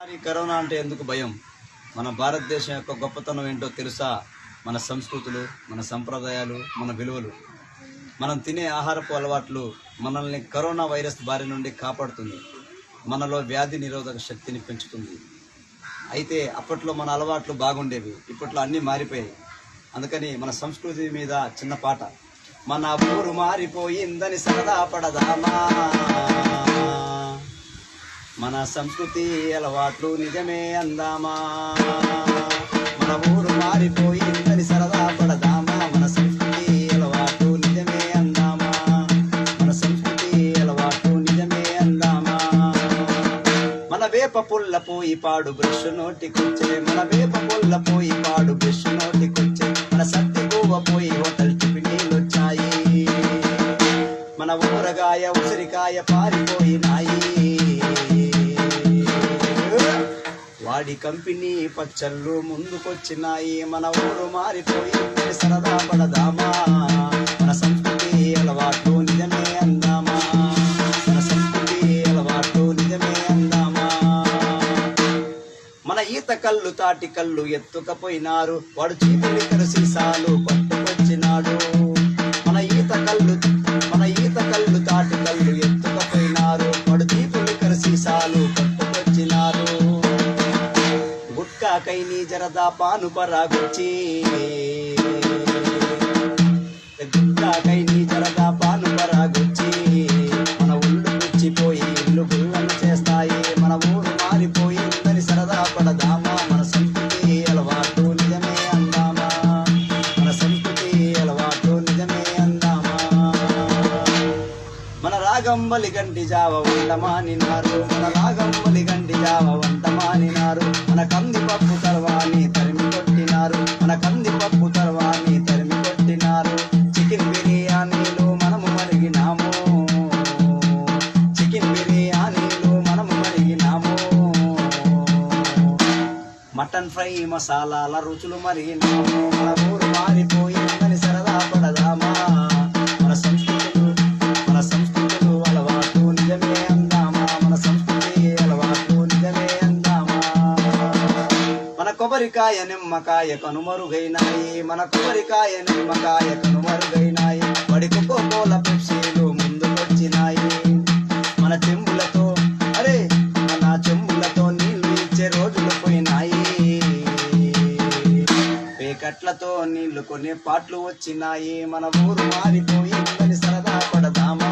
Corona అంటే ఎందుకు భయం? మన భారతదేశం యొక్క గొప్పతనం ఏంటో తెలుసా? మన సంస్కృతులు, మన సంప్రదాయాలు, మన విలువలు, మనం తినే ఆహారపు అలవాట్లు మనల్ని కరోనా వైరస్ బారి నుండి కాపాడుతుంది. మనలో వ్యాధి నిరోధక శక్తిని పెంచుతుంది. అయితే అప్పట్లో మన అలవాట్లు బాగుండేవి, ఇప్పట్లో అన్నీ మారిపోయాయి. అందుకని మన సంస్కృతి మీద చిన్న పాట. మన ఊరు మారిపోయిందని సరదా పడదామా, మన సంస్కృతి అలవాట్లు నిజమే అందామా. మన ఊరు మారిపోయిందని సరదా పడదామా, మన సంస్కృతి అలవాట్లు నిజమే అందామా. మన సంస్కృతి అలవాట్లు నిజమే అందామా. మన వేప పుల్ల పోయి పాడు బ్రష్ నోటికొచ్చే, మన వేప పుల్ల పోయి పాడు బ్రష్ నోటికొచ్చే, మన సత్తి గోవ పోయి హోటల్ టిఫినీలొచ్చాయి. మన ఊరగాయ ఉసిరికాయ పారిపోయినాయి, వాడి కంపెనీ పచ్చళ్ళు ముందుకొచ్చినాయి. మన ఊరు మారిపోయిందని సరదా పడదామా, మన సంస్కృతి అలవాట్లు నిజమే అందామా. మన సంస్కృతి అలవాట్లు నిజమే అందామా. మన ఈత కళ్ళు తాటి కళ్ళు ఎత్తుకపోయినారు, వాడు చీపులికరు సీసాలు పట్టుకొచ్చినాడు. మన ఈత కళ్ళు తాటి కళ్ళు ఎత్తుకపోయినారు, వాడు చీపులికరు సీసాలు పట్టుకొచ్చినారు. గుట్కాకై నీ జరదా పాను పరాగుచ్చి, గుట్కాకై నీ జరదా పాను పరాగుచ్చి, మన ఒళ్ళు పుచ్చిపోయి ఇల్లు గుళ్ళను చేస్తాయి. మన ఊరు మారిపోయిందని సరదా పడదామా, మన సంస్కృతి అలవాటు నిజమే అందామా. మన సంస్కృతి అలవాటు నిజమే అందామా. మన రాగంబలి గంటి జావ వంటమానినారు, మన రాగంబలి గంటి జావ వంటమానినారు. మన కందిపప్పు తర్వాని తరిమి కొట్టినారు, మన కందిపప్పు తర్వాని తరిమి కొట్టినారు. చికెన్ బిర్యానీలు మనము మరిగినాము, చికెన్ బిర్యానీలు మనము మరిగినాము. మటన్ ఫ్రై మసాలాల రుచులు మరిగినాము. మన ఊరు మారిపోయిందని సరదా పడదామా, మన సంస్కృతులు అలవాటు నిజమే అందామా. మన సంస్కృతి అలవాటు నిజమే అందామా. మన కొబ్బరికాయ నిమ్మకాయ కనుమరుగైనాయి, మన కొబ్బరికాయ నిమ్మకాయ కనుమరుగైనాయి. వడి కోకోకోల పెప్సీలు ముందుకొచ్చినాయి. మన చెంబులతో నీళ్లు ఇచ్చే రోజులు పోయినాయి. పేకట్లతో నీళ్లు కొనే పాటలు వచ్చినాయి. మన ఊరు మారిపోయిందని సరదా పడదామా.